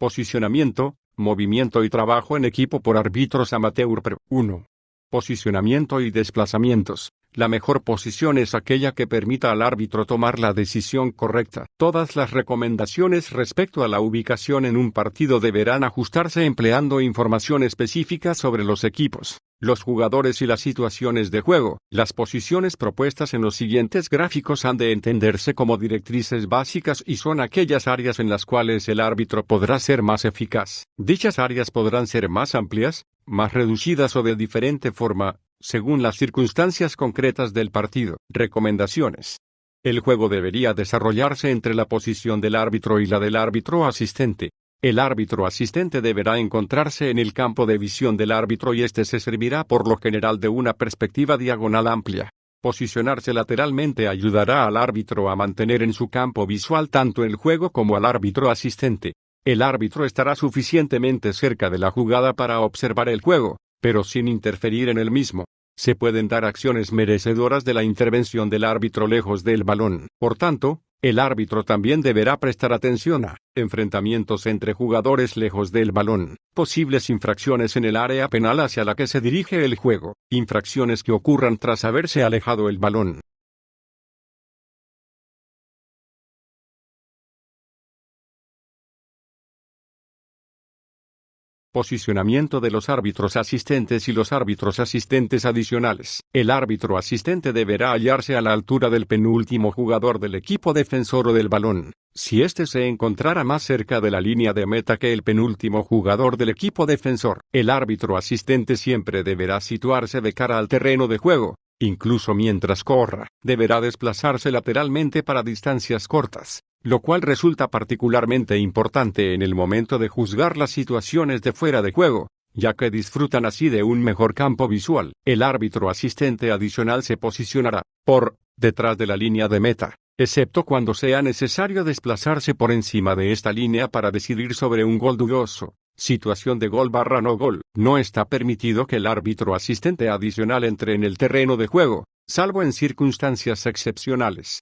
Posicionamiento, movimiento y trabajo en equipo por árbitros amateur. 1. Posicionamiento y desplazamientos. La mejor posición es aquella que permita al árbitro tomar la decisión correcta. Todas las recomendaciones respecto a la ubicación en un partido deberán ajustarse empleando información específica sobre los equipos, los jugadores y las situaciones de juego. Las posiciones propuestas en los siguientes gráficos han de entenderse como directrices básicas y son aquellas áreas en las cuales el árbitro podrá ser más eficaz. Dichas áreas podrán ser más amplias, más reducidas o de diferente forma, según las circunstancias concretas del partido. Recomendaciones. El juego debería desarrollarse entre la posición del árbitro y la del árbitro asistente. El árbitro asistente deberá encontrarse en el campo de visión del árbitro y este se servirá por lo general de una perspectiva diagonal amplia. Posicionarse lateralmente ayudará al árbitro a mantener en su campo visual tanto el juego como al árbitro asistente. El árbitro estará suficientemente cerca de la jugada para observar el juego, pero sin interferir en el mismo. Se pueden dar acciones merecedoras de la intervención del árbitro lejos del balón. Por tanto, el árbitro también deberá prestar atención a enfrentamientos entre jugadores lejos del balón, posibles infracciones en el área penal hacia la que se dirige el juego, infracciones que ocurran tras haberse alejado el balón. Posicionamiento de los árbitros asistentes y los árbitros asistentes adicionales. El árbitro asistente deberá hallarse a la altura del penúltimo jugador del equipo defensor o del balón. Si éste se encontrara más cerca de la línea de meta que el penúltimo jugador del equipo defensor, el árbitro asistente siempre deberá situarse de cara al terreno de juego. Incluso mientras corra, deberá desplazarse lateralmente para distancias cortas, lo cual resulta particularmente importante en el momento de juzgar las situaciones de fuera de juego, ya que disfrutan así de un mejor campo visual. El árbitro asistente adicional se posicionará por detrás de la línea de meta, excepto cuando sea necesario desplazarse por encima de esta línea para decidir sobre un gol dudoso. Situación de gol/no gol. No está permitido que el árbitro asistente adicional entre en el terreno de juego, salvo en circunstancias excepcionales.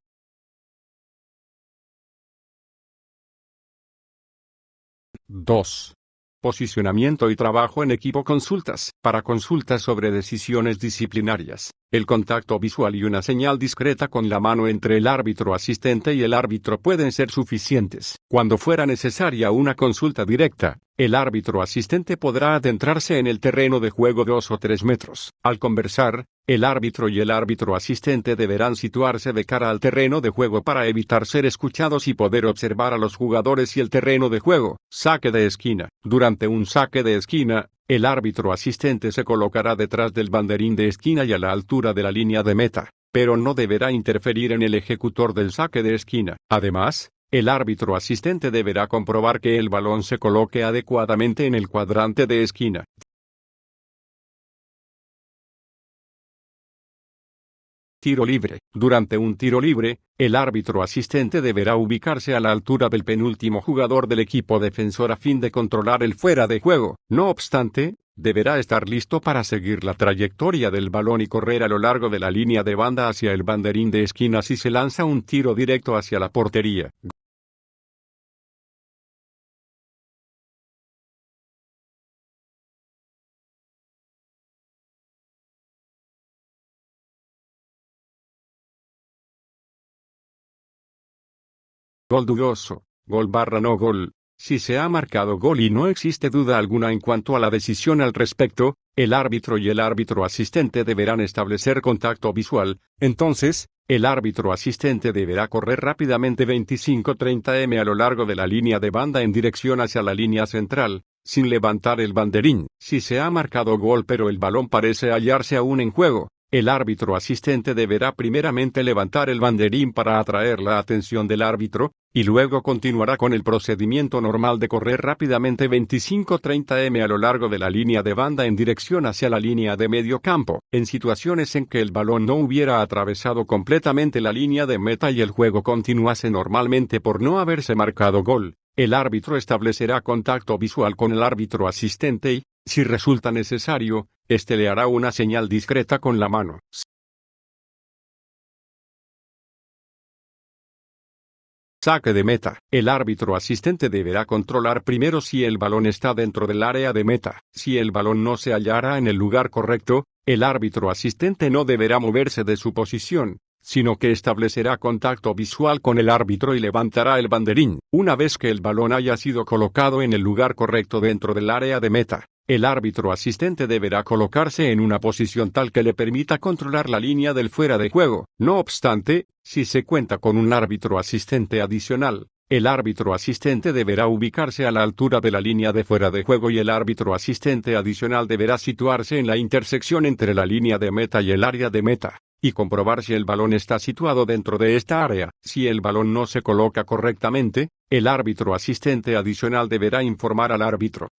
2. Posicionamiento y trabajo en equipo. Consultas. Para consultas sobre decisiones disciplinarias, el contacto visual y una señal discreta con la mano entre el árbitro asistente y el árbitro pueden ser suficientes. Cuando fuera necesaria una consulta directa, el árbitro asistente podrá adentrarse en el terreno de juego 2 o 3 metros. Al conversar, el árbitro y el árbitro asistente deberán situarse de cara al terreno de juego para evitar ser escuchados y poder observar a los jugadores y el terreno de juego. Saque de esquina. Durante un saque de esquina, el árbitro asistente se colocará detrás del banderín de esquina y a la altura de la línea de meta, pero no deberá interferir en el ejecutor del saque de esquina. Además, el árbitro asistente deberá comprobar que el balón se coloque adecuadamente en el cuadrante de esquina. Tiro libre. Durante un tiro libre, el árbitro asistente deberá ubicarse a la altura del penúltimo jugador del equipo defensor a fin de controlar el fuera de juego. No obstante, deberá estar listo para seguir la trayectoria del balón y correr a lo largo de la línea de banda hacia el banderín de esquina si se lanza un tiro directo hacia la portería. Gol dudoso. Gol/no gol. Si se ha marcado gol y no existe duda alguna en cuanto a la decisión al respecto, el árbitro y el árbitro asistente deberán establecer contacto visual. Entonces, el árbitro asistente deberá correr rápidamente 25-30 m a lo largo de la línea de banda en dirección hacia la línea central, sin levantar el banderín. Si se ha marcado gol pero el balón parece hallarse aún en juego, el árbitro asistente deberá primeramente levantar el banderín para atraer la atención del árbitro, y luego continuará con el procedimiento normal de correr rápidamente 25-30 m a lo largo de la línea de banda en dirección hacia la línea de medio campo. En situaciones en que el balón no hubiera atravesado completamente la línea de meta y el juego continuase normalmente por no haberse marcado gol, el árbitro establecerá contacto visual con el árbitro asistente y, si resulta necesario, este le hará una señal discreta con la mano. Saque de meta. El árbitro asistente deberá controlar primero si el balón está dentro del área de meta. Si el balón no se hallara en el lugar correcto, el árbitro asistente no deberá moverse de su posición, sino que establecerá contacto visual con el árbitro y levantará el banderín. Una vez que el balón haya sido colocado en el lugar correcto dentro del área de meta, el árbitro asistente deberá colocarse en una posición tal que le permita controlar la línea del fuera de juego. No obstante, si se cuenta con un árbitro asistente adicional, el árbitro asistente deberá ubicarse a la altura de la línea de fuera de juego y el árbitro asistente adicional deberá situarse en la intersección entre la línea de meta y el área de meta, y comprobar si el balón está situado dentro de esta área. Si el balón no se coloca correctamente, el árbitro asistente adicional deberá informar al árbitro.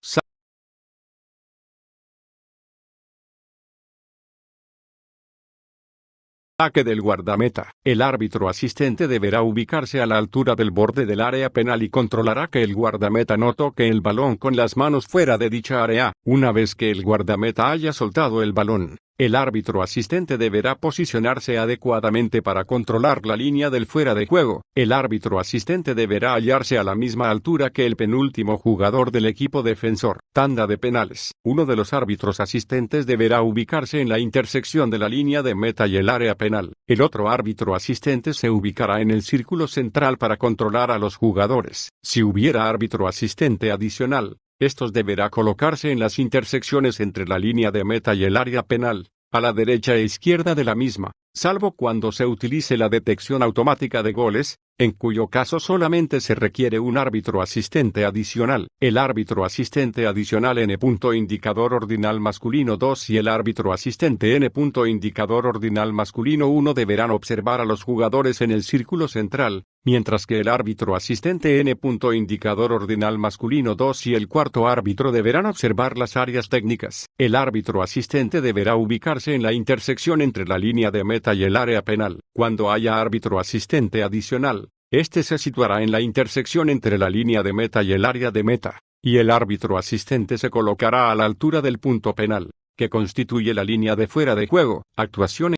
Saque del guardameta. El árbitro asistente deberá ubicarse a la altura del borde del área penal y controlará que el guardameta no toque el balón con las manos fuera de dicha área. Una vez que el guardameta haya soltado el balón, el árbitro asistente deberá posicionarse adecuadamente para controlar la línea del fuera de juego. El árbitro asistente deberá hallarse a la misma altura que el penúltimo jugador del equipo defensor. Tanda de penales. Uno de los árbitros asistentes deberá ubicarse en la intersección de la línea de meta y el área penal. El otro árbitro asistente se ubicará en el círculo central para controlar a los jugadores. Si hubiera árbitro asistente adicional, estos deberá colocarse en las intersecciones entre la línea de meta y el área penal, a la derecha e izquierda de la misma, salvo cuando se utilice la detección automática de goles, en cuyo caso solamente se requiere un árbitro asistente adicional. El árbitro asistente adicional N. Indicador ordinal masculino 2 y el árbitro asistente N. Indicador ordinal masculino 1 deberán observar a los jugadores en el círculo central, mientras que el árbitro asistente N. Indicador ordinal masculino 2 y el cuarto árbitro deberán observar las áreas técnicas. El árbitro asistente deberá ubicarse en la intersección entre la línea de meta y el área penal. Cuando haya árbitro asistente adicional, este se situará en la intersección entre la línea de meta y el área de meta, y el árbitro asistente se colocará a la altura del punto penal, que constituye la línea de fuera de juego. Actuación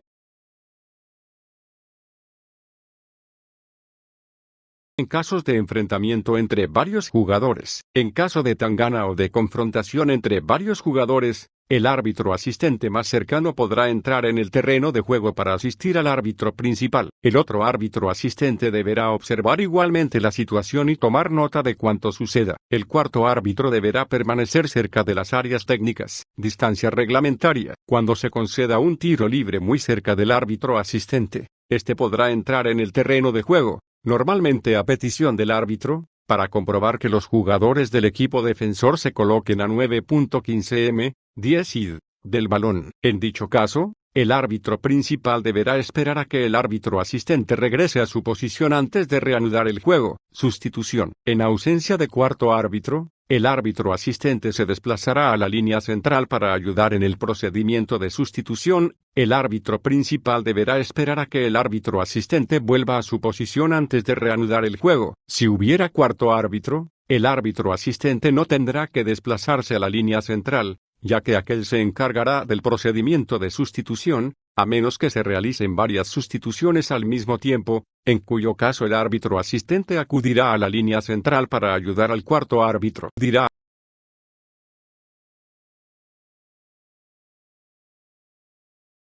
en casos de enfrentamiento entre varios jugadores. En caso de tangana o de confrontación entre varios jugadores, el árbitro asistente más cercano podrá entrar en el terreno de juego para asistir al árbitro principal. El otro árbitro asistente deberá observar igualmente la situación y tomar nota de cuanto suceda. El cuarto árbitro deberá permanecer cerca de las áreas técnicas. Distancia reglamentaria. Cuando se conceda un tiro libre muy cerca del árbitro asistente, este podrá entrar en el terreno de juego, normalmente a petición del árbitro, para comprobar que los jugadores del equipo defensor se coloquen a 9.15 m, 10 id, del balón. En dicho caso, el árbitro principal deberá esperar a que el árbitro asistente regrese a su posición antes de reanudar el juego. Sustitución. En ausencia de cuarto árbitro, el árbitro asistente se desplazará a la línea central para ayudar en el procedimiento de sustitución. El árbitro principal deberá esperar a que el árbitro asistente vuelva a su posición antes de reanudar el juego. Si hubiera cuarto árbitro, el árbitro asistente no tendrá que desplazarse a la línea central, ya que aquel se encargará del procedimiento de sustitución, a menos que se realicen varias sustituciones al mismo tiempo, en cuyo caso el árbitro asistente acudirá a la línea central para ayudar al cuarto árbitro. Dirá